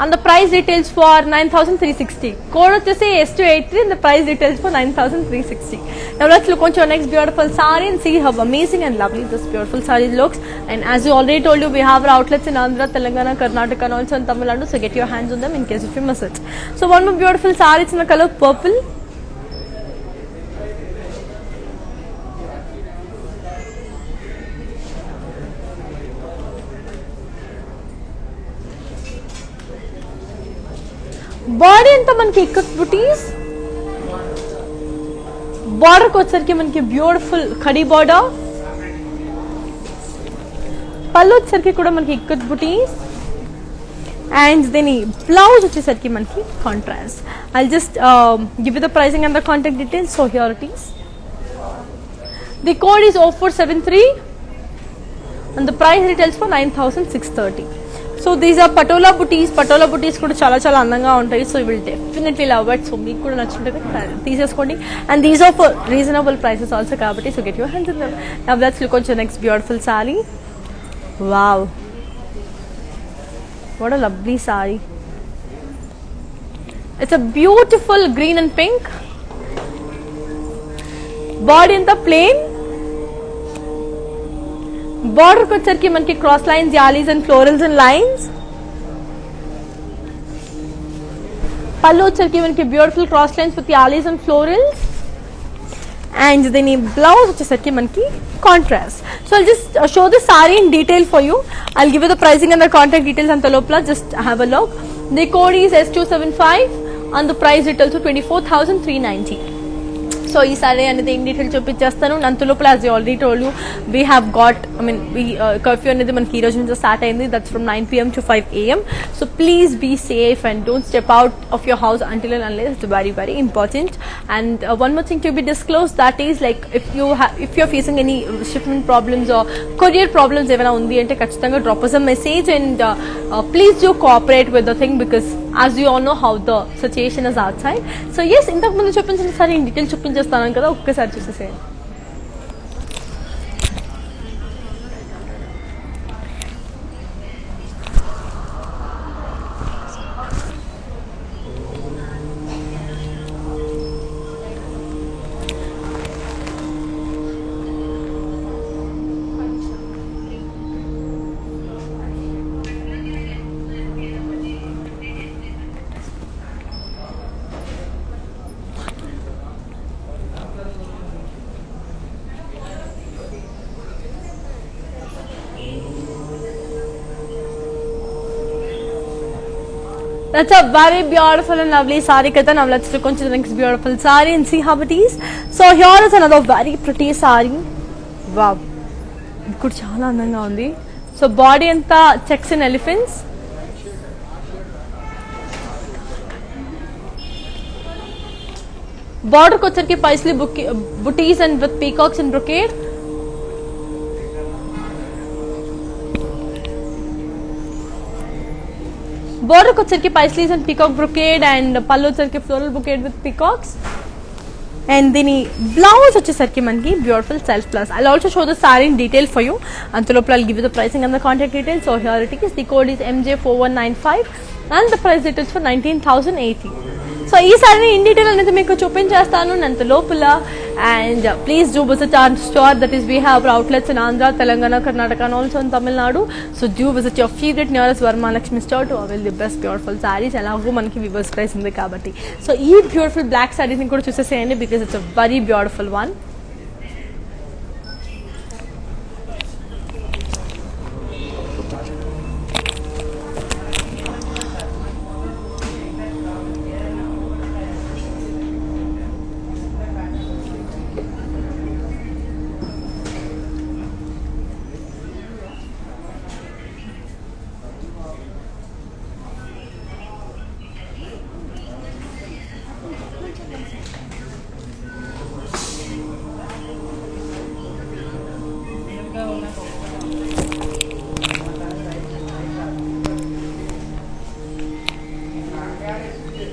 and the price details for 9,360. Code వచ్చేసి S283 and the price details for 9,360. Now let's look on to your next beautiful saree and see how amazing and lovely this beautiful saree looks. And as you already told you, we have our outlets in Andhra, Telangana, Karnataka and also in Tamil Nadu. So get your hands on them in case if you miss it. So one more beautiful saree, it's in the color purple. Body anta manki ikkat booties. Border వచ్చరికి మనకి beautiful khadi border, పళ్ళు వచ్చరికి కూడా మనకి ఇక్కత్ బుటీస్, and దీని blouse వచ్చేసరికి మనకి contrast. I'll just give you the pricing and the contact details. So here it is. The code is 0473 and the price retails for 9630. So these are patola booties. Patola booties కూడా చాలా చాలా అందంగా ఉంటాయి. So you will definitely love it. So మీకు కూడా నచ్చుంటుంది తీసేసుకోండి. And these are for reasonable prices also కాబట్టి so get your hands on them. Now let's look at your next beautiful saree. Wow, what a lovely saree. It's a beautiful green and pink. Body in the plain. Border వచ్చరికి మనకి cross lines, yalis and florals and lines. పళ్ళు వచ్చరికి మనకి beautiful cross lines with yalis and florals. And దీని blouse వచ్చేసరికి మనకి contrast. So I'll just show the saree in detail for you. I'll give you the pricing and the contact details and the lopla. Just have a look. The code is S275 and the price retails to 24,390. So ఈ sorry అనేది in detail చూపించేస్తాను. నంతులోపల as I already told you we have got curfew అనేది మనకి ఈ రోజు నుంచి start అయింది. That's from 9 PM to 5 AM. So please be safe and don't step out of your house until and unless it's very very important. And one more thing to be disclosed, that is like if you're facing any shipment problems or courier problems ఏమైనా ఉంది అంటే ఖచ్చితంగా drop us a message and please do cooperate with the thing because as you all know how the situation is outside. So yes, ఇంతకు ముందు చూపించిన sorry in detail చూపించేస్తాను కదా, ఒక్కసారి చూసేసేయండి. That's a very beautiful and lovely saree kada. Now let's look into the next beautiful saree and see how it is. So here is another very pretty saree. Wow, ఇది కూడా చాలా అందంగా ఉంది. So body అంతా checks and elephants, border వచ్చరికి Paisley buttis and with peacocks and brocade. Border వచ్చరికి పైస్లీస్ and peacock brocade and పళ్ళు వచ్చరికి floral brocade with peacocks. And దీని బ్లౌజ్ వచ్చేసరికి మనకి beautiful self plus. I'll also show the saree in detail for you. అంతలోపల I'll give you the pricing and the contact details. So here it is. The code is MJ4195 and the price details for 19,080. So ఈ sorry in detail అనేది మీకు చూపించేస్తాను అంత లోపల. And please do visit our store, that is we have outlets in Andhra, Telangana, Karnataka and also in Tamil Nadu. So do visit your favourite nearest Varamahalakshmi store to avail the best beautiful saris. ఎలాగో మనకి viewers price ఉంది కాబట్టి. So ఈ బ్యూటిఫుల్ బ్లాక్ సారీస్ని కూడా చూసేసేయండి because it's a very beautiful one.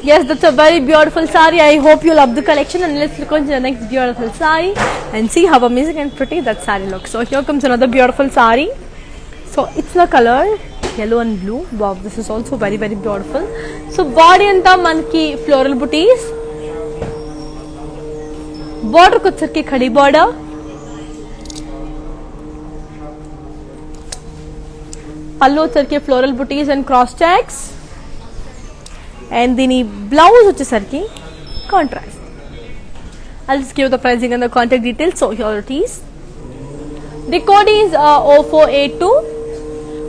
Yes, that's a very beautiful saree. I hope you love the collection and let's look on to the next beautiful saree and see how amazing and pretty that saree looks. So here comes another beautiful saree. So it's the color yellow and blue. Wow, this is also very very beautiful. So body anta manki floral booties, border kuchharki khadi border, pallu వచ్చరికి floral booties and cross checks. And దీని blouse వచ్చేసరికి contrast. I'll just give the pricing and the contact details. So here it is. The code is 0482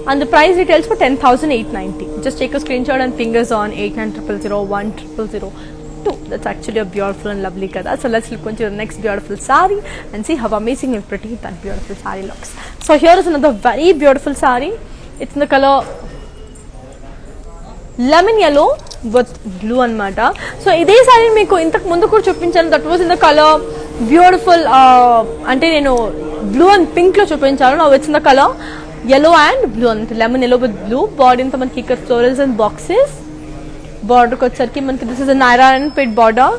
and the price retails for 10,890. Just take a screenshot and fingers on 89000100 2. That's actually a beautiful and lovely kada. So let's look into the next beautiful saree and see how amazing and pretty that beautiful saree looks. So here is another very beautiful saree. It's in the color lemon yellow with blue అనమాట. So ఇదే సారీ మీకు ఇంతకు ముందు కూడా చూపించాను. That was in the colour beautiful, అంటే నేను blue and pink లో చూపించాను. నా వచ్చిన కలర్ yellow అండ్ బ్లూ అంటే lemon yellow with blue. Body అంతా మనకి ఇక్కడ ఫ్లోరల్స్ అండ్ బాక్సెస్. బార్డర్కి వచ్చరికి మనకి this is Narayanpet border.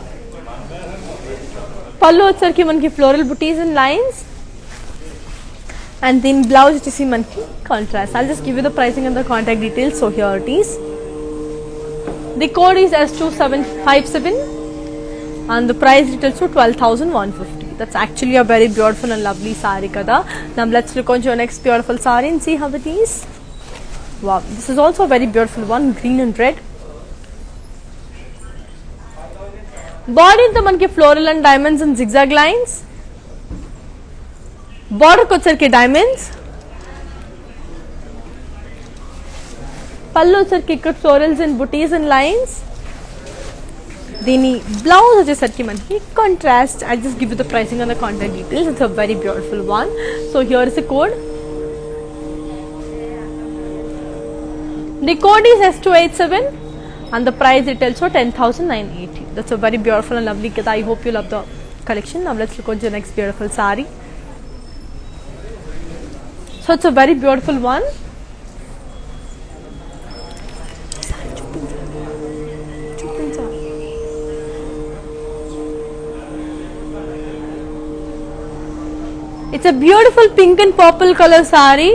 పళ్ళు వచ్చరికి మనకి floral butis and lines. And then blouse వచ్చేసి మనకి contrast. I'll just give you the pricing and the contact details. So here it is. The code is S2757 and the price details to 12,150. That's actually a very beautiful and lovely saree kada. Now let's look on to your next beautiful saree and see how it is. Wow, this is also a very beautiful one, green and red. Body anta manki floral and diamonds and zigzag lines. Border ko వచ్చరికి diamonds. పళ్ళు వచ్చరికి ఇక్కడ florals and buttis and lines. దీని blouse వచ్చేసరికి మనకి contrast. I just give you the pricing and the contact details. It's a very beautiful one. So here is the code. The code is S287 and the price details for 10,980. That's a very beautiful and lovely kit. I hope you love the collection. Now let's look at the next beautiful saree. So it's a very beautiful one. It's a beautiful pink and purple color saree.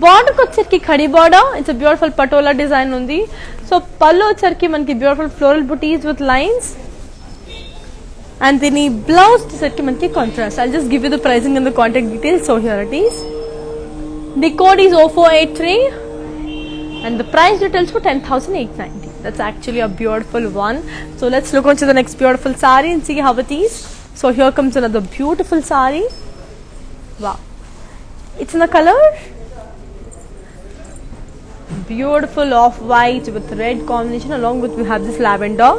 Border వచ్చరికి khadi border. It's a beautiful patola design ఉంది. So పళ్ళు వచ్చరికి మనకి beautiful floral booties with lines. And then the blouse వచ్చరికి మనకి contrast. I'll just give you the pricing and the contact details. So here it is. The code is 0483 and the price details for 10,890. That's actually a beautiful one. So let's look onto the next beautiful saree and see how it is. So here comes another beautiful saree. Wow, it's in the color beautiful off white with red combination. Along with we have this lavender.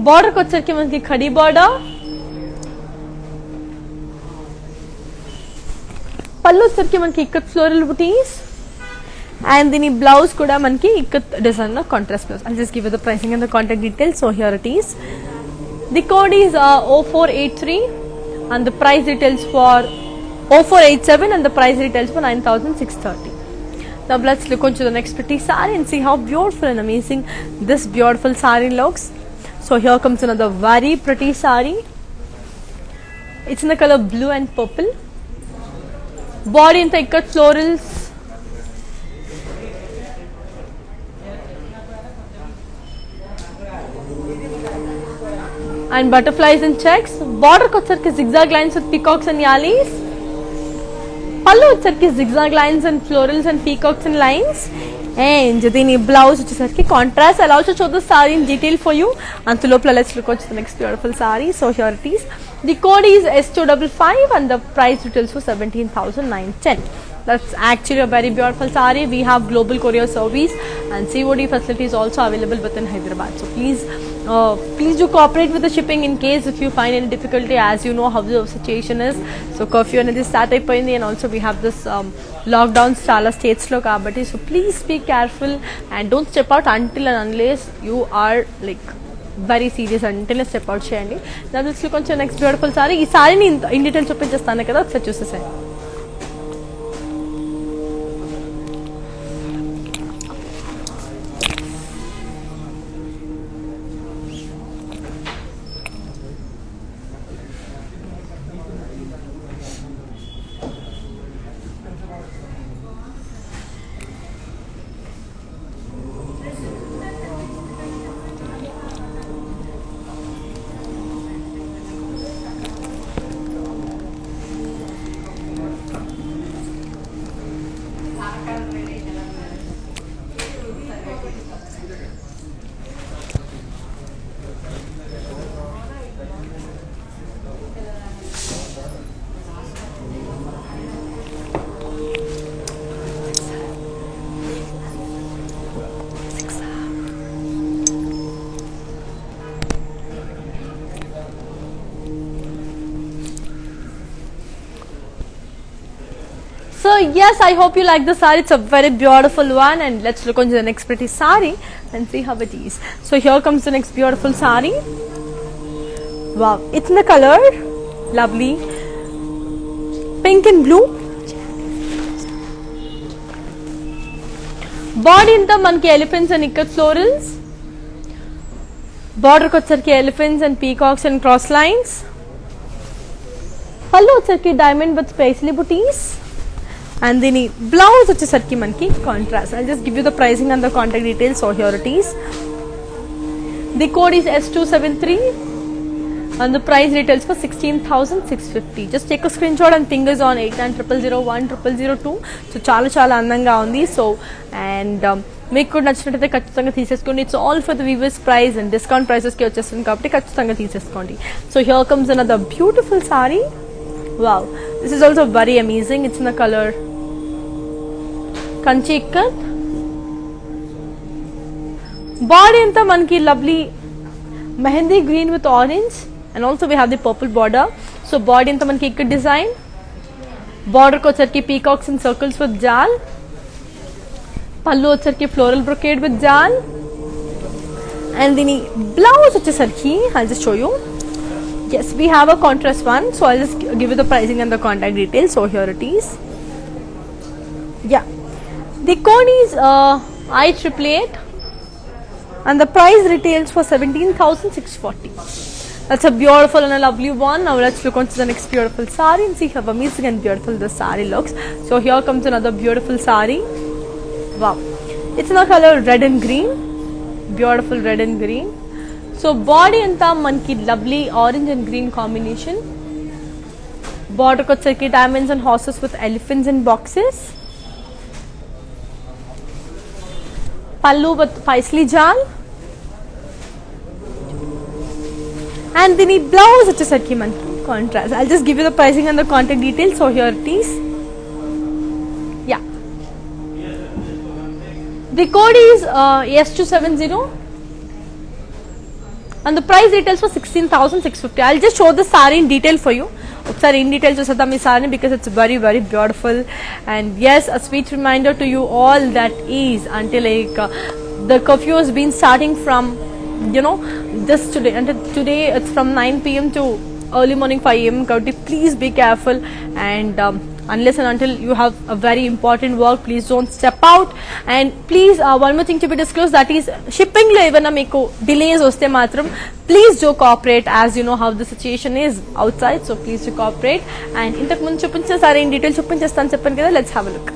Border ko వచ్చరికి మనకి khadi border. పళ్ళు వచ్చరికి మనకి ikat floral butis. And దీని blouse కూడా మనకి ikat design లో contrast blouse. I'll just give you the pricing and the contact details. So here it is. The code is 0483 and the price details for 0487 and the price details for 9,630. Now let's look onto the next pretty saree and see how beautiful and amazing this beautiful saree looks. So here comes another very pretty saree. It's in the color blue and purple. Body anta ikkat florals. And butterflies and checks. Border ko వచ్చరికి zigzag lines with peacocks and yalis. పళ్ళు వచ్చరికి zigzag lines and florals and peacocks and lines. And దీని blouse వచ్చేసరికి contrast. I'll also show the saree in detail for you. అంతలోపల let's look at the next beautiful saree. So here it is. The code is S255 and the price details for 17,910. That's actually a very beautiful saree. We have global courier service and COD facilities also available within Hyderabad. So please do cooperate with the shipping in case if you find any difficulty. As you know how the situation is. So curfew అనేది start అయిపోయింది and also we have this lockdowns చాలా states లో కాబట్టి. So please be careful and don't step out until and unless you are like very serious until step out చేయండి. Now let's look on to next beautiful saree. ఈ సారీని in detail చూపించేస్తాను కదా, ఒకసారి చూసేసాను. So yes, I hope you like the saree. It's a very beautiful one, and let's look on the next pretty saree and see how it is. So here comes the next beautiful saree. Wow, it's in the color lovely pink and blue. Body ఇంతా మనకి elephants and ikat florals. Border వచ్చరికి elephants and peacocks and cross lines. పళ్ళు వచ్చరికి diamond with paisley booties. And then blouse వచ్చేసరికి మనకి contrast. I'll just give you the pricing and the contact details. So here it is. The code is S273 and the price retails for 16,650. Just take a screenshot and fingers on 8900010002. So చాలా అందంగా ఉంది. So and మీకు కూడా నచ్చినట్లయితే ఖచ్చితంగా తీసేసుకోండి. It's all for the weavers price and discount ప్రైసెస్కి వచ్చేస్తుంది కాబట్టి ఖచ్చితంగా తీసేసుకోండి. So here comes another beautiful sari. Wow, this is also very amazing. It's in the colour Kanchi ikat. Body అంతా మనకి lovely mehndi green with orange and also we have the purple border. So body అంతా మనకి ikat design. బార్డర్కి వచ్చరికి పీకాక్స్ అండ్ సర్కిల్స్ విత్ జాల్. పళ్ళు వచ్చరికి floral brocade with జాల్. అండ్ దీని బ్లౌజ్ వచ్చేసరికి I'll just show you. Yes, we have a contrast one, so I'll just give you the pricing and the contact details. So here it is. Yeah, the code is I888 and the price retails for 17,640. That's a beautiful and a lovely one. Now let's look on to the next beautiful saree and see how amazing and beautiful the saree looks. So here comes another beautiful saree. Wow, it's in the color red and green. Beautiful red and green. So body anta manki lovely orange and green combination. Border kocheki diamonds and horses with elephants and boxes. Pallu with paisley jal. And the blouse వచ్చేసరికి మనకి contrast. I'll just give you the pricing and the contact details. So here it is. Yeah, the code is S270 and the price retails for 16,650. I'll just show the saree in detail for you. ఒకసారి in detail చూసేద్దాం ఈ saree because it's very very beautiful. And yes, a sweet reminder to you all that is until like the curfew has been starting from this today until today. It's from 9 p.m. to early morning 5 a.m. Please be careful and unless and until you have a very important work, please don't step out. And please one more thing to be disclosed, that is shipping lo evana meeku delays vaste matram please do cooperate, as you know how the situation is outside. So please do cooperate. And intaku mundu chupinchina sare in detail chupinchestanu cheppanu kada. Let's have a look.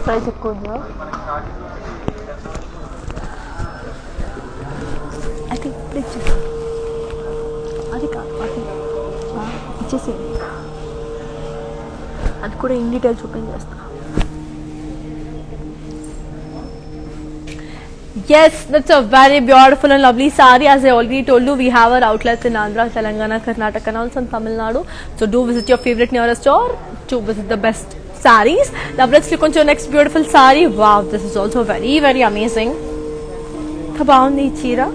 Price ఎక్కువ ఉందా? I think అది కాదు, అది ఇచ్చేసి అది కూడా in details open చేస్తా. Yes, that's a very beautiful and lovely saree. As I already told you, we have our outlets in Andhra, Telangana, Karnataka and also in Tamil Nadu. So do visit your favorite nearest store to visit the best sarees. Now let's look onto your next beautiful saree. Wow, this is also very very amazing. Kabaundi chira,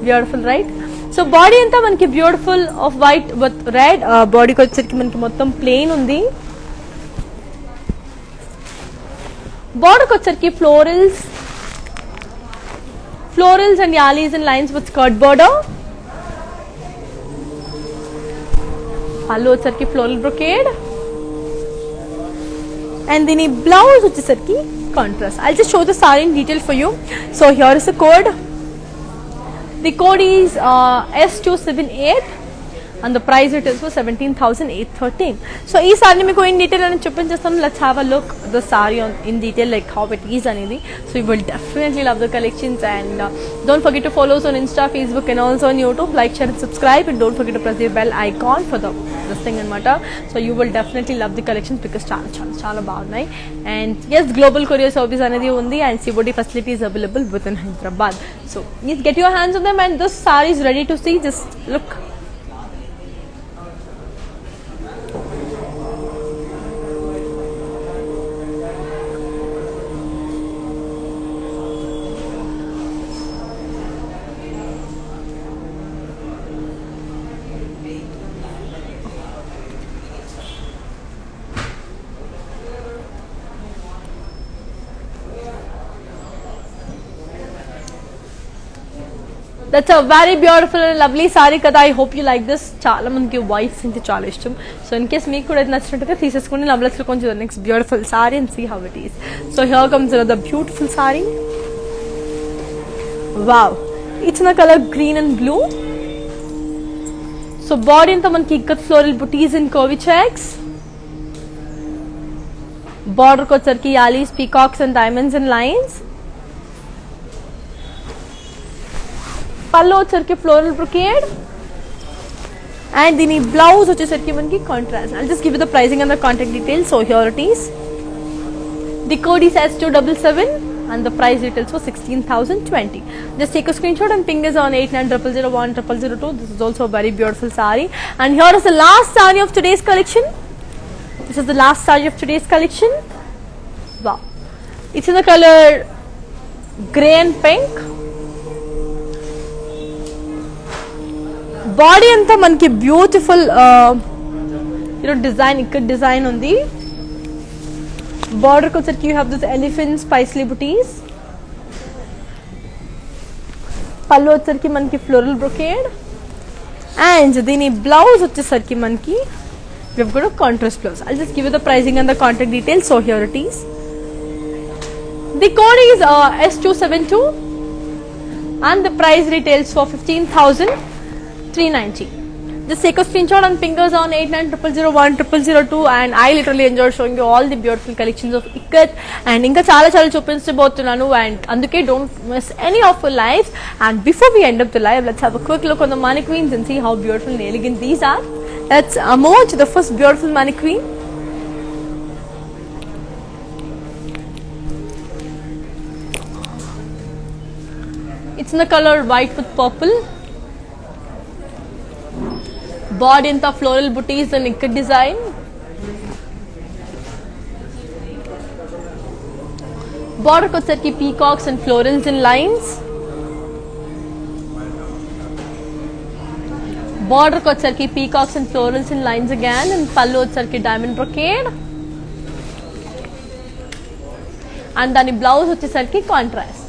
beautiful, right? So body anta manki beautiful of white with red. Body ko వచ్చరికి మనకి మొత్తం plain ఉంది. Border ko వచ్చరికి florals and yalis and lines with skirt border. Pallu వచ్చరికి floral brocade. And then blouse వచ్చేసరికి contrast. I'll just show the saree in detail for you. So here is the code. The code is S278 and the price it is for 17,813. So ee saree meeku in detail ani chuppinchestanu. Let's have a look the saree on in detail, like how it is anedi. So you will definitely love the collections, and don't forget to follow us on Insta, Facebook and also on YouTube. Like, share and subscribe, and don't forget to press the bell icon for this thing anamata. So you will definitely love the collections because చాలా బాగున్నాయి. And yes, global courier service anedi undi, and COD facility is available within Hyderabad. So please get your hands on them, and this saree is ready to see. Just look. That's a very beautiful and lovely saree kada. I hope you like this. Chaala manaki whites ante chaala ishtam. So in case meeku kuda nachinattuga teesesukondi Navlat's look onto the next beautiful saree and see how it is. So here comes another beautiful saree. Wow, it's in the color green and blue. So body anta manaki ikkat floral booties and curvy checks. Border ko sarki yalis, peacocks and diamonds and lines. పల్లో వచ్చరికి floral brocade, and దీని blouse వచ్చేసరికి మనకి contrast. I'll just give you the pricing and the contact details. So here it is. The code is S277 and the price details for 16,020. Just take a screenshot and ping us on 8900010002. This is also a very beautiful saree. And here is the last saree of today's collection. This is the last saree of today's collection. Wow. It's in the color grey and pink. Body అంతా మనకి beautiful design, ఇక్కడ design ఉంది. బార్డర్కి వచ్చరికి you have this elephant స్పైస్లీ బుటీస్. పళ్ళు వచ్చరికి మనకి floral brocade, and దీని బ్లౌజ్ వచ్చేసరికి మనకి we've got a contrast blouse. I'll just give you the pricing and the contact details. So here it is. The code is S272 and the price retails for 15,390. Just take a screenshot and fingers on 8900010002, and I literally enjoyed showing you all the beautiful collections of ikat, and inka chala chupinchabothunanu, and anduke don't miss any of your lives. And before we end up the live, let's have a quick look on the mannequins and see how beautiful and elegant these are. Let's move on to the first beautiful mannequin. It's in the color white with purple. Body in the floral booties and ikat design. Border ko sarki peacocks and florals in lines. Border ko sarki peacocks and florals in lines again, and pallu sarki diamond brocade. And then the blouse వచ్చేసరికి contrast.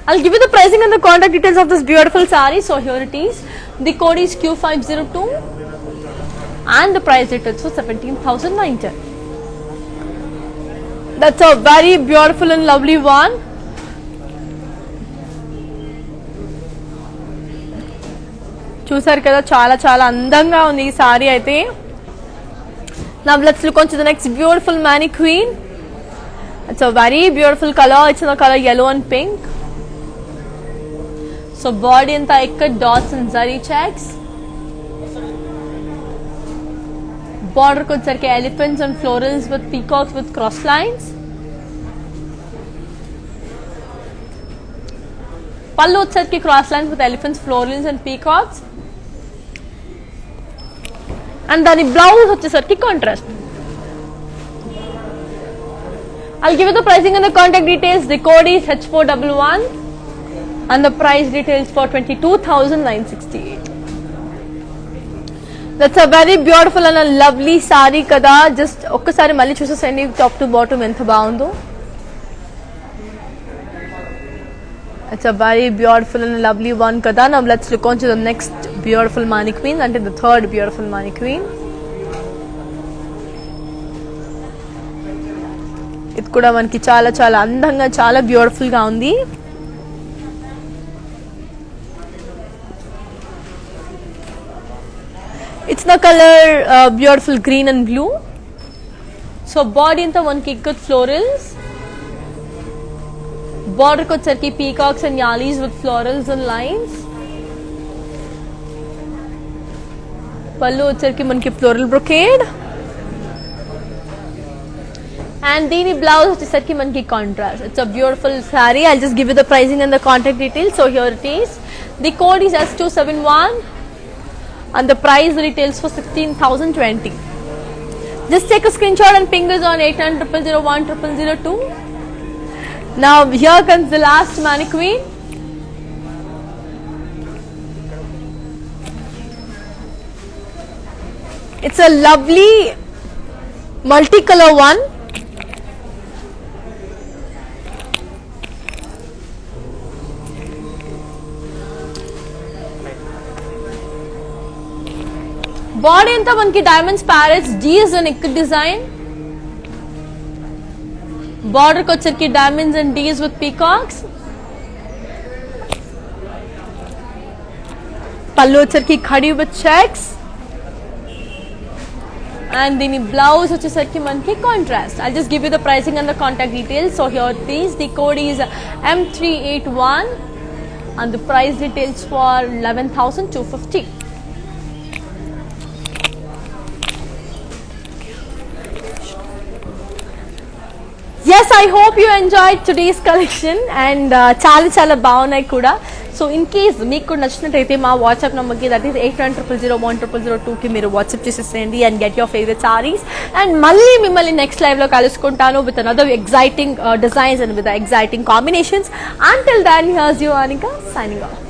I'll give you the pricing and the contact details of this beautiful saree. So here it is. The code is Q502 and the price it is for 17,910. That's a very beautiful and lovely one. చూసారు కదా, చాలా చాలా అందంగా ఉంది ఈ sorry అయితే. Now let's look on to the next beautiful mannequin. It's a very beautiful color. It's in the color yellow and pink. So body anta ikat dots and zari checks. Border ko sarke elephants and florals with peacocks with cross lines. Pallu sarke cross lines with elephants, florals and peacocks. And then the blouse వచ్చేసరికి contrast. I'll give you the pricing and the contact details. The code is H411 and the price details for 22,968. That's a very beautiful and a lovely saree kada. Just ఒక్కసారి మళ్ళీ చూసేసండి top to bottom ఎంత బాగుందో. It's a very beautiful and lovely one kada. Now let's look on to the next beautiful mannequin, and the third beautiful mannequin. ఇది కూడా మనకి చాలా చాలా అందంగా చాలా బ్యూటిఫుల్ గా ఉంది. It's the color beautiful green and blue. So body anta manki good florals. Border ko వచ్చరికి peacocks and yalis with florals and lines. Pallu వచ్చరికి మనకి floral brocade. And దీని blouse వచ్చేసరికి మనకి contrast. It's a beautiful saree. I'll just give you the pricing and the contact details. So here it is. The code is S271 and the price retails for 16,020. Just take a screenshot and ping us on 8900010002. Now here comes the last mannequin. It's a lovely multicolor one. Body anta manki diamonds parrots, D is a neck design. Border ko వచ్చరికి diamonds and D's with peacocks. Pallu వచ్చరికి khadi with checks. And the blouse వచ్చేసరికి మనకి contrast. I'll just give you the pricing and the contact details. So here it is. The code is M381 and the price details for 11,250. Yes, I hope you enjoyed today's collection and చాలా బాగున్నాయి కూడా. So in case మీకు కూడా నచ్చినట్టయితే మా WhatsApp నెంబర్కి that is 8900010002కి మీరు WhatsApp చేసేసేయండి and get your favourite saris. And మళ్ళీ మిమ్మల్ని నెక్స్ట్ లైవ్లో కలుసుకుంటాను with another exciting designs and with exciting combinations. Until then, here's you, Anika, signing off.